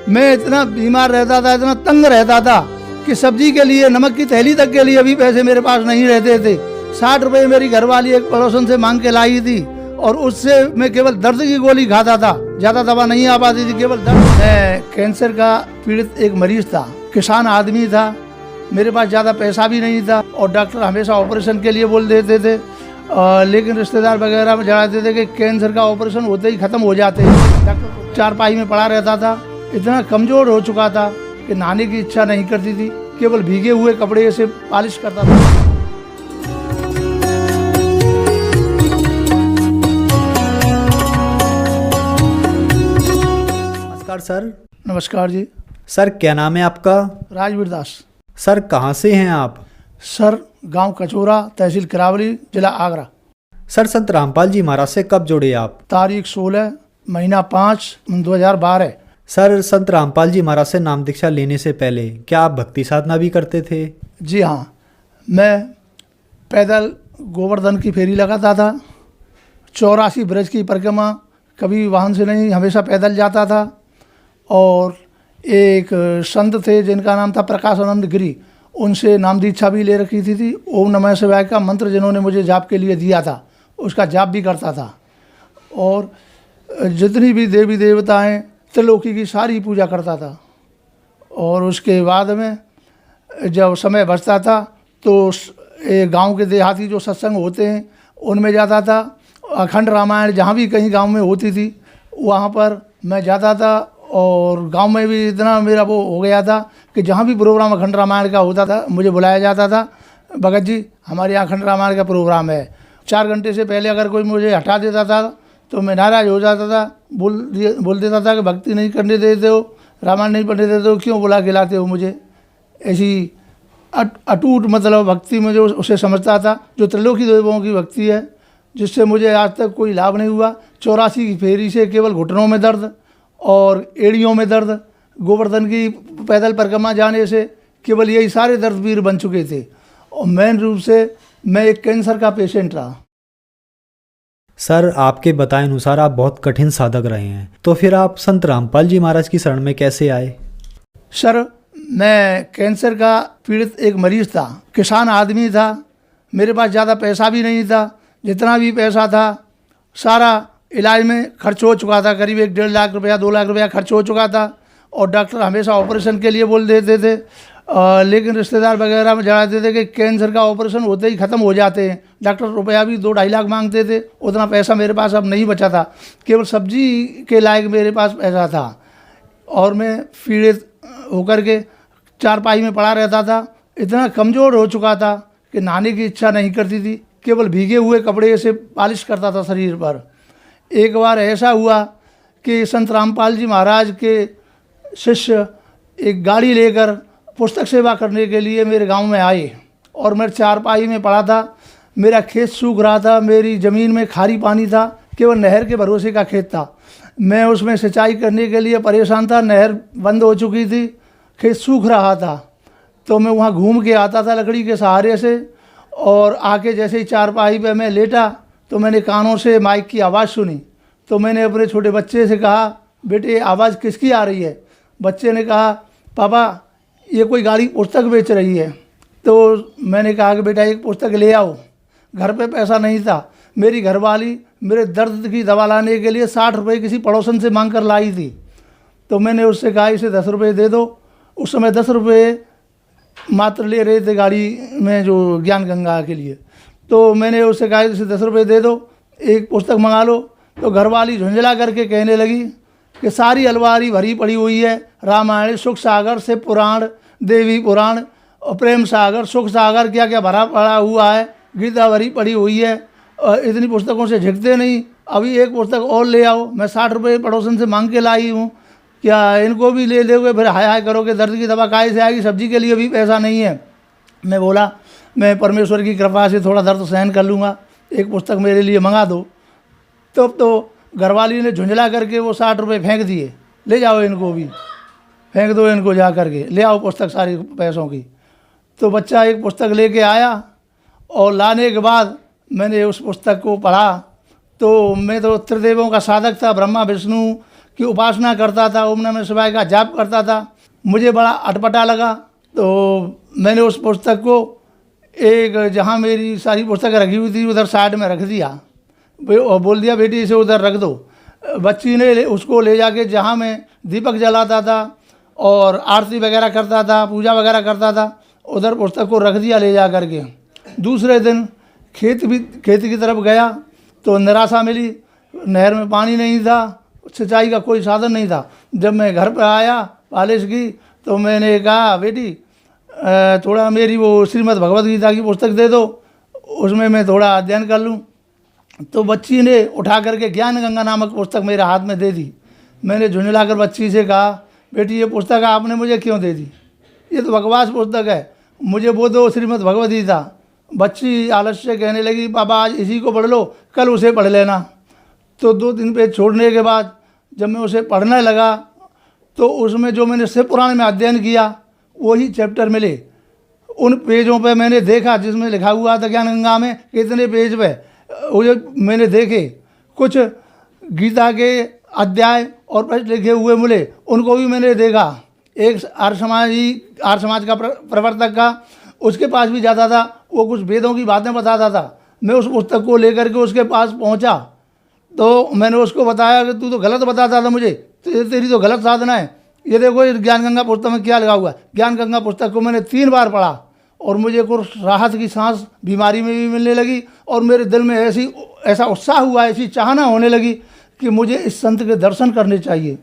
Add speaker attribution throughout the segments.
Speaker 1: मैं इतना बीमार रहता था, इतना तंग रहता था कि सब्जी के लिए, नमक की थैली तक के लिए भी पैसे मेरे पास नहीं रहते थे। 60 रुपए मेरी घरवाली एक पड़ोसन से मांग के लाई थी और उससे मैं केवल दर्द की गोली खाता था, ज्यादा दवा नहीं आ पाती थी, केवल दर्द। मैं कैंसर का पीड़ित एक मरीज था, किसान आदमी था, मेरे पास ज़्यादा पैसा भी नहीं था और डॉक्टर हमेशा ऑपरेशन के लिए बोल देते थे, लेकिन रिश्तेदार वगैरह में जनाते थे कि कैंसर का ऑपरेशन होते ही ख़त्म हो जाते हैं। डॉक्टर चारपाई में पड़ा रहता था, इतना कमज़ोर हो चुका था कि नहाने की इच्छा नहीं करती थी, केवल भीगे हुए कपड़े से पॉलिश करता था।
Speaker 2: नमस्कार सर।
Speaker 1: नमस्कार जी।
Speaker 2: सर क्या नाम है आपका?
Speaker 1: राजवीर दास।
Speaker 2: सर कहाँ से हैं आप?
Speaker 1: सर गांव कचोरा, तहसील करावली, जिला आगरा।
Speaker 2: सर संत रामपाल जी महाराज से कब जुड़े आप?
Speaker 1: तारीख 16 महीना 5 2012।
Speaker 2: सर संत रामपाल जी महाराज से नाम दीक्षा लेने से पहले क्या आप भक्ति साधना भी करते थे?
Speaker 1: जी हाँ, मैं पैदल गोवर्धन की फेरी लगाता था, 84 ब्रज की परिक्रमा, कभी वाहन से नहीं, हमेशा पैदल जाता था। और एक संत थे जिनका नाम था प्रकाशानंद गिरी, उनसे नाम दीक्षा भी ले रखी थी। ओम नमः शिवाय का मंत्र जिन्होंने मुझे जाप के लिए दिया था, उसका जाप भी करता था। और जितनी भी देवी देवताएं त्रिलोकी की सारी पूजा करता था। और उसके बाद में जब समय बचता था तो गांव के देहाती जो सत्संग होते हैं उनमें जाता था। अखंड रामायण जहाँ भी कहीं गांव में होती थी वहाँ पर मैं जाता था। और गांव में भी इतना मेरा वो हो गया था कि जहाँ भी प्रोग्राम अखंड रामायण का होता था मुझे बुलाया जाता था, भगत जी हमारे यहाँ अखंड रामायण का प्रोग्राम है। 4 घंटे से पहले अगर कोई मुझे हटा देता था तो मैं नाराज़ हो जाता था, बोल देता था कि भक्ति नहीं करने देते हो, रामायण नहीं पढ़ने देते हो, क्यों बुला के लाते हो मुझे। ऐसी अटूट मतलब भक्ति में जो उसे समझता था, जो त्रिलोकी देवों की भक्ति है, जिससे मुझे आज तक कोई लाभ नहीं हुआ। 84 की फेरी से केवल घुटनों में दर्द और एड़ियों में दर्द, गोवर्धन की पैदल परिक्रमा जाने से केवल यही सारे दर्द पीर बन चुके थे। और मेन रूप से मैं एक कैंसर का पेशेंट रहा।
Speaker 2: सर आपके बताए अनुसार आप बहुत कठिन साधक रहे हैं, तो फिर आप संत रामपाल जी महाराज की शरण में कैसे आए?
Speaker 1: सर मैं कैंसर का पीड़ित एक मरीज था, किसान आदमी था, मेरे पास ज़्यादा पैसा भी नहीं था, जितना भी पैसा था सारा इलाज में खर्च हो चुका था। करीब 1-1.5 लाख रुपया 2 लाख रुपया खर्च हो चुका था और डॉक्टर हमेशा ऑपरेशन के लिए बोल देते थे, लेकिन रिश्तेदार वगैरह में जनाते थे कि कैंसर का ऑपरेशन होते ही ख़त्म हो जाते हैं। डॉक्टर रुपया भी 2-2.5 लाख मांगते थे, उतना पैसा मेरे पास अब नहीं बचा था, केवल सब्जी के लायक मेरे पास पैसा था। और मैं पीड़ित होकर के चारपाई में पड़ा रहता था, इतना कमज़ोर हो चुका था कि नहाने की इच्छा नहीं करती थी, केवल भीगे हुए कपड़े से पॉलिश करता था शरीर पर। एक बार ऐसा हुआ कि संत रामपाल जी महाराज के शिष्य एक गाड़ी लेकर पुस्तक सेवा करने के लिए मेरे गांव में आए और मैं चारपाई में पड़ा था। मेरा खेत सूख रहा था, मेरी ज़मीन में खारी पानी था, केवल नहर के भरोसे का खेत था। मैं उसमें सिंचाई करने के लिए परेशान था, नहर बंद हो चुकी थी, खेत सूख रहा था। तो मैं वहाँ घूम के आता था लकड़ी के सहारे से, और आके जैसे ही चारपाई पे मैं लेटा तो मैंने कानों से माइक की आवाज़ सुनी। तो मैंने अपने छोटे बच्चे से कहा, बेटे आवाज़ किसकी आ रही है? बच्चे ने कहा, पापा ये कोई गाड़ी पुस्तक बेच रही है। तो मैंने कहा कि बेटा एक पुस्तक ले आओ। घर पे पैसा नहीं था, मेरी घरवाली मेरे दर्द की दवा लाने के लिए 60 रुपये किसी पड़ोसन से मांग कर लाई थी। तो मैंने उससे कहा इसे 10 रुपये दे दो। उस समय 10 रुपये मात्र ले रहे थे गाड़ी में जो ज्ञान गंगा के लिए। तो मैंने उससे कहा इसे 10 रुपये दे दो, एक पुस्तक मंगा लो। तो घरवाली झुंझला करके कहने लगी कि सारी अलमारी भरी पड़ी हुई है, रामायण, सुख सागर से पुराण, देवी पुराण और प्रेम सागर, सुख सागर क्या क्या भरा पड़ा हुआ है, गीता भरी पड़ी हुई है, और इतनी पुस्तकों से झिकते नहीं, अभी एक पुस्तक और ले आओ। मैं 60 रुपये पड़ोसन से मांग के लाई हूँ, क्या इनको भी ले लोगे? फिर हाय हाय करोगे, दर्द की दवा काहे से आएगी, सब्जी के लिए भी पैसा नहीं है। मैं बोला मैं परमेश्वर की कृपा से थोड़ा दर्द सहन कर लूँगा, एक पुस्तक मेरे लिए मंगा दो। तो घरवाली ने झुंझला करके वो 60 रुपये फेंक दिए, ले जाओ इनको भी, फेंक दो इनको, जा करके ले आओ पुस्तक सारी पैसों की। तो बच्चा एक पुस्तक लेके आया और लाने के बाद मैंने उस पुस्तक को पढ़ा। तो मैं तो त्रिदेवों का साधक था, ब्रह्मा विष्णु की उपासना करता था, ओम नमः शिवाय का जाप करता था। मुझे बड़ा अटपटा लगा, तो मैंने उस पुस्तक को एक जहाँ मेरी सारी पुस्तक रखी हुई थी उधर साइड में रख दिया और बोल दिया बेटी इसे उधर रख दो। बच्ची ने उसको ले जाके जहाँ मैं दीपक जलाता था और आरती वगैरह करता था, पूजा वगैरह करता था, उधर पुस्तक को रख दिया ले जा करके। दूसरे दिन खेत की तरफ गया तो निराशा मिली, नहर में पानी नहीं था, सिंचाई का कोई साधन नहीं था। जब मैं घर पर आया पालिश की तो मैंने कहा बेटी थोड़ा मेरी वो श्रीमद् भगवद गीता की पुस्तक दे दो, उसमें मैं थोड़ा अध्ययन कर लूँ। तो बच्ची ने उठा करके ज्ञान गंगा नामक पुस्तक मेरे हाथ में दे दी। मैंने झुंझला कर बच्ची से कहा बेटी ये पुस्तक आपने मुझे क्यों दे दी, ये तो बकवास पुस्तक है, मुझे वो दो श्रीमद् भगवद गीता। बच्ची आलस्य कहने लगी पापा आज इसी को पढ़ लो, कल उसे पढ़ लेना। तो 2-3 पेज छोड़ने के बाद जब मैं उसे पढ़ने लगा तो उसमें जो मैंने शिव पुराण में अध्ययन किया वही चैप्टर मिले। उन पेजों पे मैंने देखा जिसमें लिखा हुआ था ज्ञान गंगा में कितने पेज पे वो जो मैंने देखे, कुछ गीता के अध्याय और प्रश्न लिखे हुए मिले, उनको भी मैंने देखा। एक आर्य समाज का प्रवर्तक का उसके पास भी जाता था, वो कुछ वेदों की बातें बताता था। मैं उस पुस्तक को लेकर के उसके पास पहुंचा तो मैंने उसको बताया कि तू तो गलत बताता था मुझे, तेरी तो गलत साधना है। ये देखो इस ज्ञान गंगा पुस्तक में क्या लगा हुआ है। ज्ञान गंगा पुस्तक को मैंने 3 बार पढ़ा और मुझे कुछ राहत की सांस बीमारी में भी मिलने लगी और मेरे दिल में ऐसा उत्साह हुआ, ऐसी चाहना होने लगी कि मुझे इस संत के दर्शन करने चाहिए।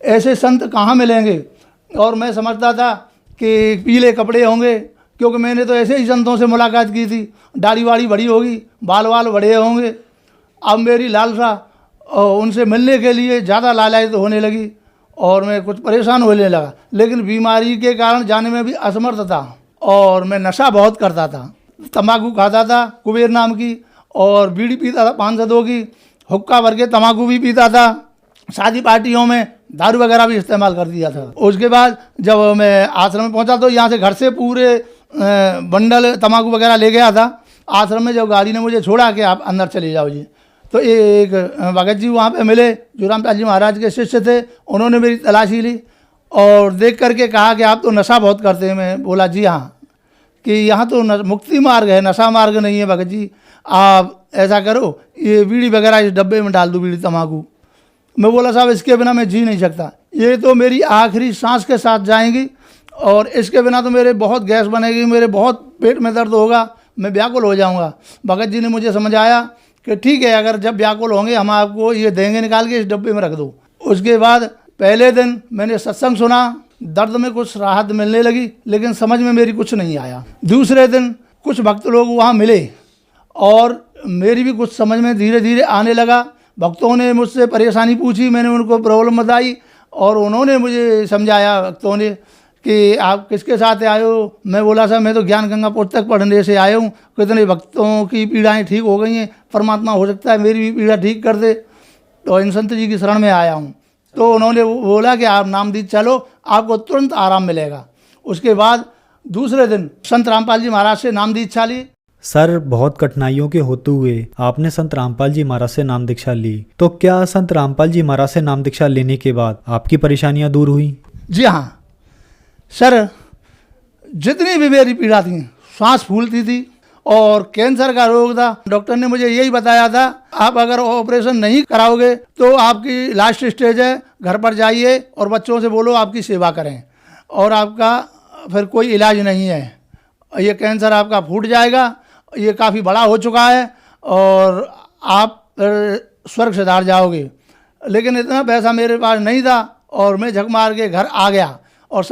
Speaker 1: ऐसे संत कहाँ मिलेंगे। और मैं समझता था कि पीले कपड़े होंगे, क्योंकि मैंने तो ऐसे ही संतों से मुलाकात की थी, दाढ़ी वाड़ी बड़ी होगी, बाल वाल बड़े होंगे। अब मेरी लालसा उनसे मिलने के लिए ज़्यादा लालायित होने लगी और मैं कुछ परेशान होने लगा। लेकिन बीमारी के कारण जाने में भी असमर्थ था और मैं नशा बहुत करता था। तंबाकू खाता था कुबेर नाम की, और बीड़ी पीता था 502 की, हुक्का भर के तंबाकू भी पीता था, शादी पार्टियों में दारू वगैरह भी इस्तेमाल कर दिया था। उसके बाद जब मैं आश्रम में पहुंचा तो यहाँ से घर से पूरे बंडल तंबाकू वगैरह ले गया था। आश्रम में जब गाड़ी ने मुझे छोड़ा कि आप अंदर चले जाओ जी, तो एक भगत जी वहाँ पे मिले जो रामपाल जी महाराज के शिष्य थे। उन्होंने मेरी तलाशी ली और देख करके कहा कि आप तो नशा बहुत करते हैं। मैं बोला जी हाँ, कि यहाँ तो मुक्ति मार्ग है, नशा मार्ग नहीं है भगत जी। आप ऐसा करो ये बीड़ी वगैरह इस डब्बे में डाल दो, बीड़ी तंबाकू। मैं बोला साहब इसके बिना मैं जी नहीं सकता, ये तो मेरी आखिरी सांस के साथ जाएंगी और इसके बिना तो मेरे बहुत गैस बनेगी, मेरे बहुत पेट में दर्द होगा, मैं व्याकुल हो जाऊंगा। भगत जी ने मुझे समझाया कि ठीक है, अगर जब व्याकुल होंगे हम आपको ये देंगे निकाल के, इस डब्बे में रख दो। उसके बाद पहले दिन मैंने सत्संग सुना, दर्द में कुछ राहत मिलने लगी, लेकिन समझ में मेरी कुछ नहीं आया। दूसरे दिन कुछ भक्त लोग वहाँ मिले और मेरी भी कुछ समझ में धीरे धीरे आने लगा। भक्तों ने मुझसे परेशानी पूछी, मैंने उनको प्रॉब्लम बताई और उन्होंने मुझे समझाया भक्तों ने कि आप किसके साथ आए हो। मैं बोला साहब मैं तो ज्ञान गंगा पुस्तक पढ़ने से आया हूँ, कितने भक्तों की पीड़ाएं ठीक हो गई हैं, परमात्मा हो सकता है मेरी भी पीड़ा ठीक कर दे, तो इन संत जी की शरण में आया हूँ। तो उन्होंने बोला कि आप नामदीद चलो, आपको तुरंत आराम मिलेगा। उसके बाद दूसरे दिन संत रामपाल जी महाराज से नाम दीक्षा ली।
Speaker 2: सर बहुत कठिनाइयों के होते हुए आपने संत रामपाल जी महाराज से नाम दीक्षा ली, तो क्या संत रामपाल जी महाराज से नाम दीक्षा लेने के बाद आपकी परेशानियां दूर हुई?
Speaker 1: जी हाँ सर, जितनी भी मेरी पीड़ा थी, सांस फूलती थी और कैंसर का रोग था, डॉक्टर ने मुझे यही बताया था आप अगर ऑपरेशन नहीं कराओगे तो आपकी लास्ट स्टेज है, घर पर जाइए और बच्चों से बोलो आपकी सेवा करें और आपका फिर कोई इलाज नहीं है, ये कैंसर आपका फूट जाएगा, ये काफ़ी बड़ा हो चुका है और आप स्वर्ग सिधार जाओगे। लेकिन इतना पैसा मेरे पास नहीं था और मैं झक मार के घर आ गया और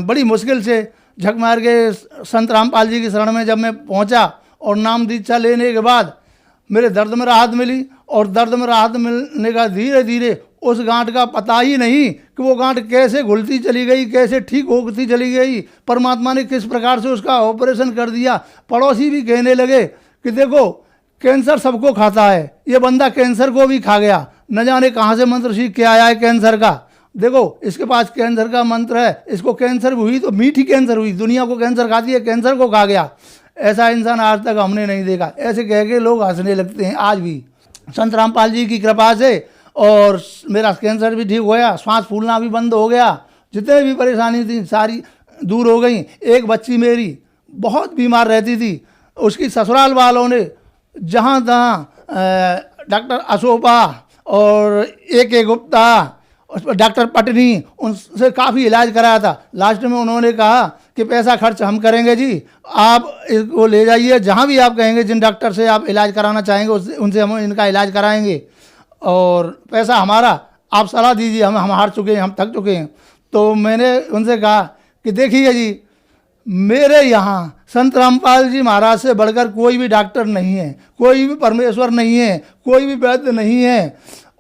Speaker 1: बड़ी मुश्किल से झक मार के संत रामपाल जी की शरण में जब मैं पहुंचा और नाम दीक्षा लेने के बाद मेरे दर्द में राहत मिली और दर्द में राहत मिलने का धीरे धीरे उस गांठ का पता ही नहीं कि वो गांठ कैसे घुलती चली गई, कैसे ठीक होती चली गई, परमात्मा ने किस प्रकार से उसका ऑपरेशन कर दिया। पड़ोसी भी कहने लगे कि देखो कैंसर सबको खाता है, ये बंदा कैंसर को भी खा गया, न जाने कहाँ से मंत्र सीख के आया है कैंसर का, देखो इसके पास कैंसर का मंत्र है, इसको कैंसर हुई तो मीठी कैंसर हुई, दुनिया को कैंसर खाती है, कैंसर को खा गया। ऐसा इंसान आज तक हमने नहीं देखा। ऐसे कह के लोग हंसने लगते हैं आज भी। संत रामपाल जी की कृपा से और मेरा कैंसर भी ठीक हो गया, सांस फूलना भी बंद हो गया, जितने भी परेशानी थी सारी दूर हो गई। एक बच्ची मेरी बहुत बीमार रहती थी, उसकी ससुराल वालों ने जहाँ तहाँ डॉक्टर अशोका और ए गुप्ता, उस पर डॉक्टर पटनी, उनसे काफ़ी इलाज कराया था। लास्ट में उन्होंने कहा कि पैसा खर्च हम करेंगे जी, आप इसको ले जाइए जहाँ भी आप कहेंगे, जिन डॉक्टर से आप इलाज कराना चाहेंगे उनसे हम इनका इलाज कराएंगे और पैसा हमारा, आप सलाह दीजिए, हम हार चुके हैं, हम थक चुके हैं। तो मैंने उनसे कहा कि देखिए जी, मेरे यहाँ संत रामपाल जी महाराज से बढ़कर कोई भी डॉक्टर नहीं है, कोई भी परमेश्वर नहीं है, कोई भी वैद्य नहीं है।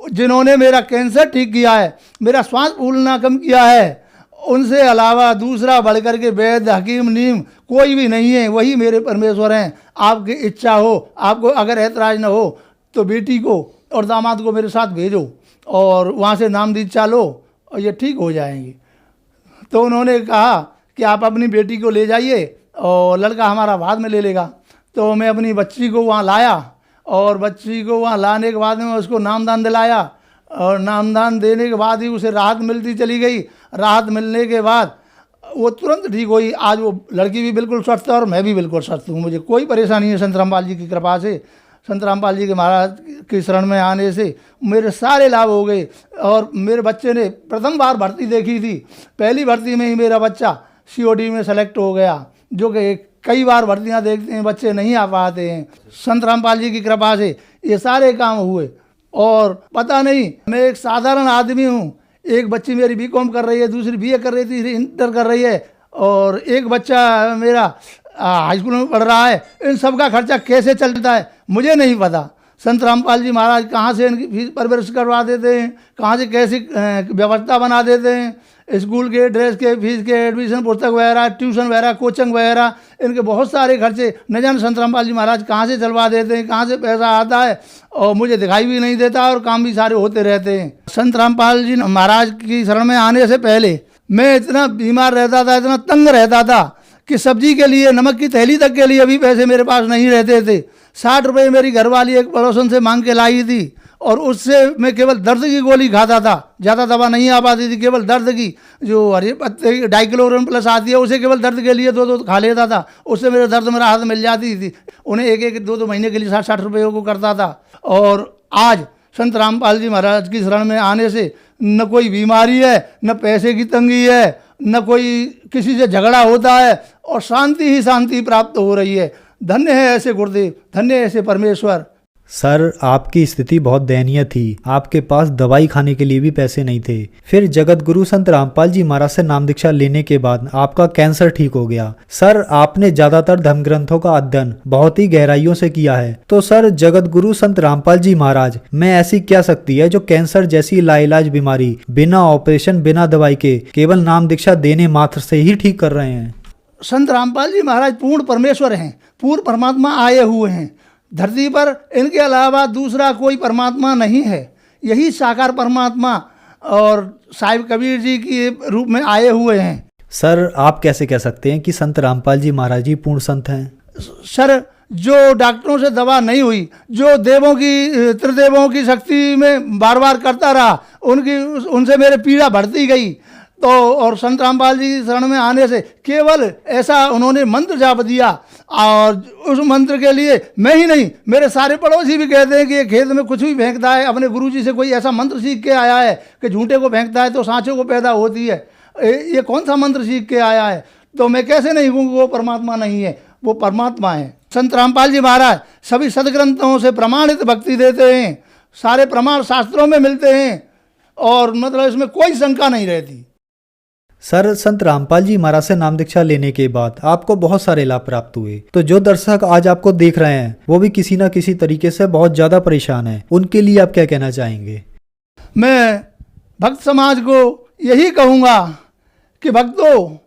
Speaker 1: जिन्होंने मेरा कैंसर ठीक किया है, मेरा श्वास फूलना कम किया है, उनसे अलावा दूसरा बढ़कर के वैद्य हकीम नीम कोई भी नहीं है, वही मेरे परमेश्वर हैं। आपकी इच्छा हो, आपको अगर ऐतराज न हो तो बेटी को और दामाद को मेरे साथ भेजो और वहाँ से नाम दीक्षा लो और ये ठीक हो जाएंगे। तो उन्होंने कहा कि आप अपनी बेटी को ले जाइए और लड़का हमारा बाद में ले लेगा। तो मैं अपनी बच्ची को वहाँ लाया और बच्ची को वहाँ लाने के बाद में उसको नामदान दिलाया और नामदान देने के बाद ही उसे राहत मिलती चली गई। राहत मिलने के बाद वो तुरंत ठीक हुई। आज वो लड़की भी बिल्कुल स्वस्थ है और मैं भी बिल्कुल स्वस्थ हूँ। मुझे कोई परेशानी है संत रामपाल जी की कृपा से। संत रामपाल जी के महाराज की शरण में आने से मेरे सारे लाभ हो गए। और मेरे बच्चे ने प्रथम बार भर्ती देखी थी, पहली भर्ती में ही मेरा बच्चा COD में सेलेक्ट हो गया, जो कि कई बार भर्तियाँ देखते हैं बच्चे नहीं आ पाते हैं। संत रामपाल जी की कृपा से ये सारे काम हुए। और पता नहीं, मैं एक साधारण आदमी हूँ। एक बच्ची मेरी BCom कर रही है, दूसरी BA कर रही है, तीसरी इंटर कर रही है और एक बच्चा मेरा हाई स्कूल में पढ़ रहा है। इन सब का खर्चा कैसे चलता है मुझे नहीं पता। संत रामपाल जी महाराज कहाँ से इनकी फीस परवरिश करवा देते हैं, कहाँ से कैसी व्यवस्था बना देते हैं, स्कूल के ड्रेस के, फीस के, एडमिशन, पुस्तक वगैरह, ट्यूशन वगैरह, कोचिंग वगैरह, इनके बहुत सारे खर्चे न जाने संत रामपाल जी महाराज कहाँ से चलवा देते हैं, कहाँ से पैसा आता है और मुझे दिखाई भी नहीं देता और काम भी सारे होते रहते हैं। संत रामपाल जी महाराज की शरण में आने से पहले मैं इतना बीमार रहता था, इतना तंग रहता था कि सब्जी के लिए, नमक की थैली तक के लिए भी पैसे मेरे पास नहीं रहते थे। 60 रुपये मेरी घरवाली एक पड़ोसन से मांग के लाई थी और उससे मैं केवल दर्द की गोली खाता था। ज़्यादा दवा नहीं आ पाती थी, केवल दर्द की, जो हरे पत्ते डाइक्लोरन प्लस आती है उसे केवल दर्द के लिए 2-2 खा लेता था। उससे मेरे दर्द में राहत मिल जाती थी। उन्हें 1-2 महीने के लिए 60-60 रुपये को करता था। और आज संत रामपाल जी महाराज की शरण में आने से न कोई बीमारी है, न पैसे की तंगी है, न कोई किसी से झगड़ा होता है और शांति ही शांति प्राप्त हो रही है। धन्य है ऐसे गुरुदेव, धन्य है ऐसे परमेश्वर।
Speaker 2: सर, आपकी स्थिति बहुत दयनीय थी। आपके पास दवाई खाने के लिए भी पैसे नहीं थे। फिर जगत गुरु संत रामपाल जी महाराज से नाम दीक्षा लेने के बाद आपका कैंसर ठीक हो गया। सर, आपने ज्यादातर धर्म ग्रंथों का अध्ययन बहुत ही गहराइयों से किया है। तो सर, जगत गुरु संत रामपाल जी महाराज में ऐसी क्या शक्ति है जो कैंसर जैसी लाइलाज बीमारी बिना ऑपरेशन, बिना दवाई के केवल नाम दीक्षा देने मात्र से ही ठीक कर रहे हैं?
Speaker 1: संत रामपाल जी महाराज पूर्ण परमेश्वर हैं, पूर्ण परमात्मा आए हुए हैं। धरती पर इनके अलावा दूसरा कोई परमात्मा नहीं है। यही साकार परमात्मा और साहिब कबीर जी के रूप में आए हुए हैं।
Speaker 2: सर, आप कैसे कह सकते हैं कि संत रामपाल जी महाराज जी पूर्ण संत हैं?
Speaker 1: सर, जो डॉक्टरों से दवा नहीं हुई, जो देवों की, त्रिदेवों की शक्ति में बार बार करता रहा, उनसे मेरे पीड़ा बढ़ती गई। तो और संत रामपाल जी की शरण में आने से केवल ऐसा उन्होंने मंत्र जाप दिया और उस मंत्र के लिए मैं ही नहीं, मेरे सारे पड़ोसी भी कहते हैं कि ये खेत में कुछ भी फेंकता है, अपने गुरुजी से कोई ऐसा मंत्र सीख के आया है कि झूठे को फेंकता है तो सांचे को पैदा होती है। ये कौन सा मंत्र सीख के आया है? तो मैं कैसे नहीं कहूँ वो परमात्मा नहीं है, वो परमात्मा है। संत रामपाल जी महाराज सभी सदग्रंथों से प्रमाणित भक्ति देते हैं, सारे प्रमाण शास्त्रों में मिलते हैं और मतलब इसमें कोई शंका नहीं रहती।
Speaker 2: सर, संत रामपाल जी महाराज से नाम दीक्षा लेने के बाद आपको बहुत सारे लाभ प्राप्त हुए। तो जो दर्शक आज आपको देख रहे हैं वो भी किसी न किसी तरीके से बहुत ज्यादा परेशान हैं, उनके लिए आप क्या कहना चाहेंगे?
Speaker 1: मैं भक्त समाज को यही कहूँगा कि भक्तों,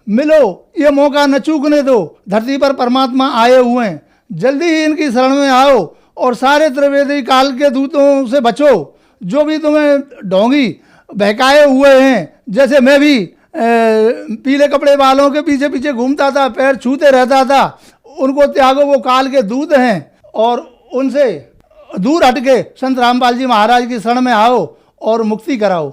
Speaker 1: मिलो, ये मौका न चूकने दो। धरती पर परमात्मा आए हुए हैं, जल्दी ही इनकी शरण में आओ और सारे त्रिवेदी काल के दूतों से बचो। जो भी तुम्हें ढोंगी बहकाए हुए हैं, जैसे मैं भी पीले कपड़े वालों के पीछे पीछे घूमता था, पैर छूते रहता था, उनको त्यागो, वो काल के दूत हैं और उनसे दूर हट के संत रामपाल जी महाराज की शरण में आओ और मुक्ति कराओ।